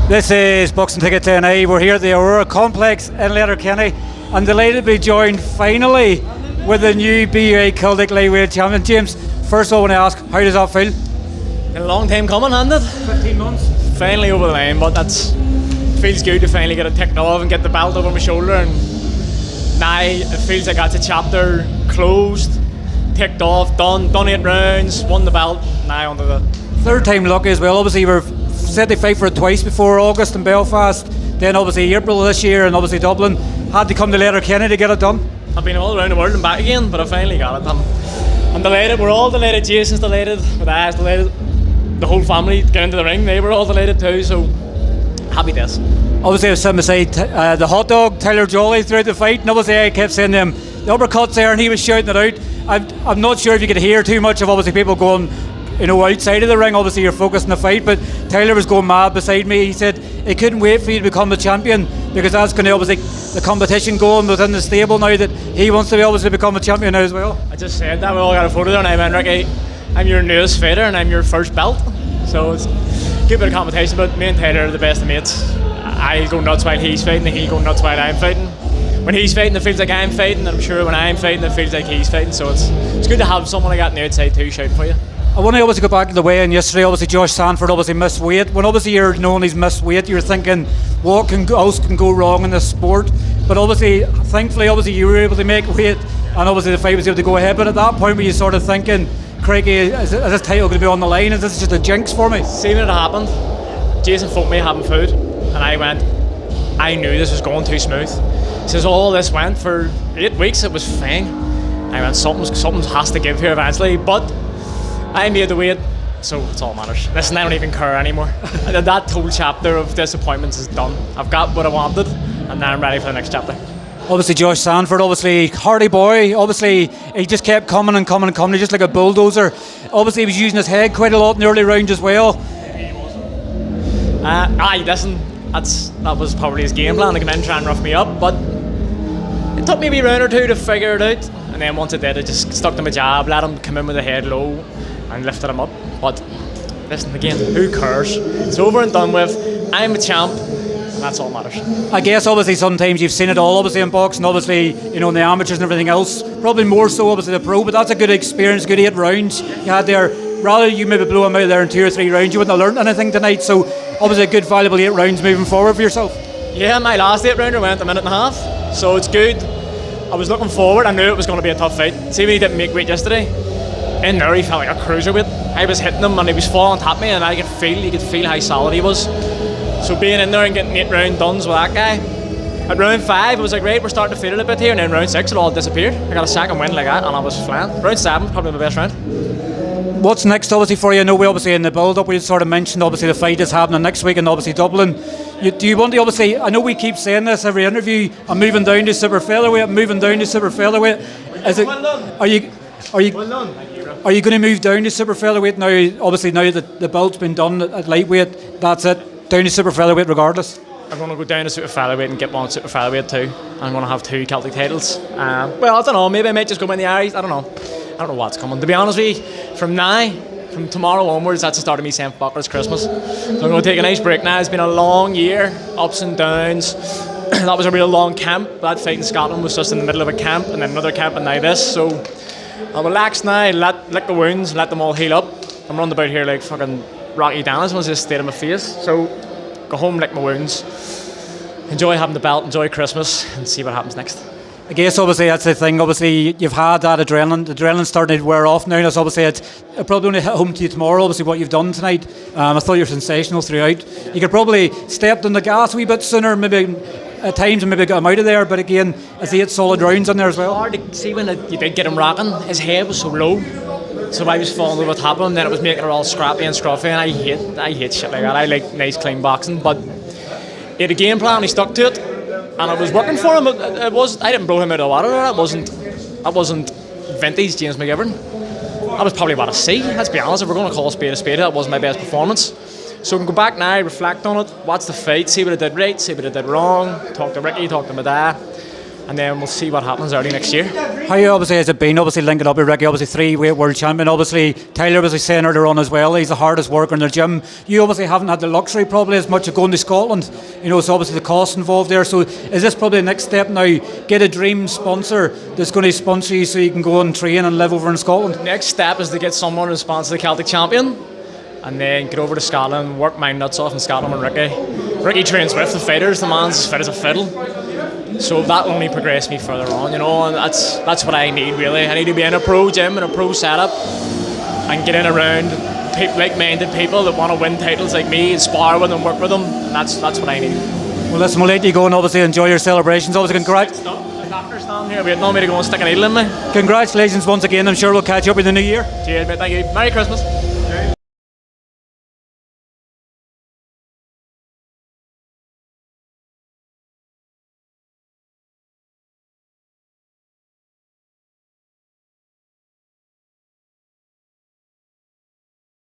This is Boxing Ticket TNA. We're here at the Aurora Complex in Letterkenny and delighted to be joined finally with the new BUA Celtic Lightweight Champion. James, first of all I want to ask, how does that feel? Been a long time coming, hasn't it? 15 months. Finally over the line, but feels good to finally get it ticked off and get the belt over my shoulder, and now it feels like that's a chapter closed, ticked off, done 8 rounds, won the belt, now onto the third time lucky as well. Obviously you were said to fight for it twice before, August in Belfast, then obviously April this year, and obviously Dublin. Had to come to Letterkenny to get it done. I've been all around the world and back again, but I finally got it. I'm delighted, we're all delighted. Jason's delighted, my dad's delighted, the whole family get into the ring, they were all delighted too, so happy days. Obviously I was sitting beside the hot dog, Tyler Jolly, throughout the fight, and obviously I kept saying to him, the uppercuts there, and he was shouting it out. I'm not sure if you could hear too much of obviously people going, outside of the ring. Obviously you're focused on the fight, but Tyler was going mad beside me. He said he couldn't wait for you to become the champion, because that's going to obviously the competition going within the stable now, that he wants to obviously become a champion now as well. I just said that, we all got a photo there, and I went, Ricky, I'm your newest fighter and I'm your first belt, so it's a good bit of competition, but me and Tyler are the best of mates. I'll go nuts while he's fighting, and he'll go nuts while I'm fighting. When he's fighting, it feels like I'm fighting, and I'm sure when I'm fighting, it feels like he's fighting, so it's good to have someone like that on the outside too shouting for you. I want to obviously go back to the weigh-in yesterday. Obviously Josh Sandford obviously missed weight. When obviously you're knowing he's missed weight, you're thinking what else can go wrong in this sport, but obviously thankfully obviously you were able to make weight, and obviously the fight was able to go ahead. But at that point were you sort of thinking, crikey, is this title going to be on the line? Is this just a jinx for me? See when it happened, Jason phoned me having food, and I knew this was going too smooth. He says all this went for 8 weeks, it was fine. I went, something has to give here eventually, but I made the weight, so it's all matters. Listen, I don't even care anymore. That whole chapter of disappointments is done. I've got what I wanted, and now I'm ready for the next chapter. Obviously Josh Sandford, obviously hardy boy, obviously he just kept coming, just like a bulldozer. Obviously he was using his head quite a lot in the early rounds as well. Listen, that was probably his game plan, to come in and try and rough me up, but it took me a wee round or two to figure it out, and then once I did, I just stuck to my jab, let him come in with the head low, and lifted him up. But listen, again, who cares? It's over and done with. I'm a champ, and that's all that matters. I guess obviously sometimes you've seen it all, obviously in boxing, obviously in the amateurs and everything else, probably more so obviously the pro, but that's a good experience, good 8 rounds you had there. Rather you maybe blow him out there in 2 or 3 rounds, you wouldn't have learned anything tonight, so obviously a good valuable 8 rounds moving forward for yourself. Yeah, my last 8 rounder went a minute and a half, so it's good. I was looking forward, I knew it was going to be a tough fight. See when he didn't make weight yesterday? In there he felt like a cruiserweight. I was hitting him and he was falling at me, and you could feel how solid he was. So being in there and getting 8 round duns with that guy. At round 5 it was like, right, we're starting to feel it a bit here, and then round 6 it all disappeared. I got a second win like that and I was flying. Round 7 probably my best round. What's next obviously for you? I know we obviously in the build up we sort of mentioned obviously the fight is happening next week in obviously Dublin. Do you want to obviously, I know we keep saying this every interview, I'm moving down to super featherweight, Is it, are you Well done. Are you going to move down to super featherweight now? Obviously now that the belt's been done at lightweight, that's it, down to super featherweight regardless. I'm going to go down to super featherweight and get one super featherweight too. I'm going to have 2 Celtic titles. Well, I don't know, maybe I might just go in the Irish, I don't know what's coming. To be honest with you, from tomorrow onwards, that's the start of me saying fuck it's Christmas. So I'm going to take a nice break now. It's been a long year, ups and downs. That was a real long camp. That fight in Scotland was just in the middle of a camp, and then another camp, and now this. So I'll relax now, lick the wounds, let them all heal up. I'm running about here like fucking Rocky Dennis was just stayed on my face. So go home, lick my wounds, enjoy having the belt, enjoy Christmas, and see what happens next. I guess obviously that's the thing, obviously you've had that adrenaline starting to wear off now. That's obviously it's probably going to hit home to you tomorrow, obviously what you've done tonight. I thought you were sensational throughout. You could probably stepped on the gas a wee bit sooner, maybe at times, and maybe got him out of there, but again, it's 8 solid rounds in there as well. Hard to see when you did get him rocking, his head was so low, so I was falling over top of him, then it was making it all scrappy and scruffy, and I hate shit like that. I like nice clean boxing, but he had a game plan, he stuck to it, and it was working for him. I didn't blow him out of the water. That wasn't vintage James McGivern. That was probably about a C. Let's be honest. If we're going to call a spade, that wasn't my best performance. So we can go back now, reflect on it, watch the fight, see what I did right, see what I did wrong, talk to Ricky, talk to my dad, and then we'll see what happens early next year. How obviously has it been? Obviously linking up with Ricky, obviously 3-weight world champion. Obviously Tyler was saying earlier on as well, he's the hardest worker in the gym. You obviously haven't had the luxury probably as much of going to Scotland. You know, so obviously the cost involved there. So is this probably the next step now? Get a dream sponsor that's going to sponsor you so you can go and train and live over in Scotland? Next step is to get someone to sponsor the Celtic champion, and then get over to Scotland, work my nuts off in Scotland with Ricky. Ricky trains with the fighters, the man's as fit as a fiddle. So that only progressed me further on, you know, and that's what I need really. I need to be in a pro gym and a pro setup and get in around like-minded people that want to win titles like me and spar with them, work with them, and that's what I need. Well, listen, we'll let you go and obviously enjoy your celebrations. Obviously, The doctor's down here waiting on me to go and stick a needle in me. congratulations once again. I'm sure we'll catch up in the new year. Cheers, mate, thank you. Merry Christmas.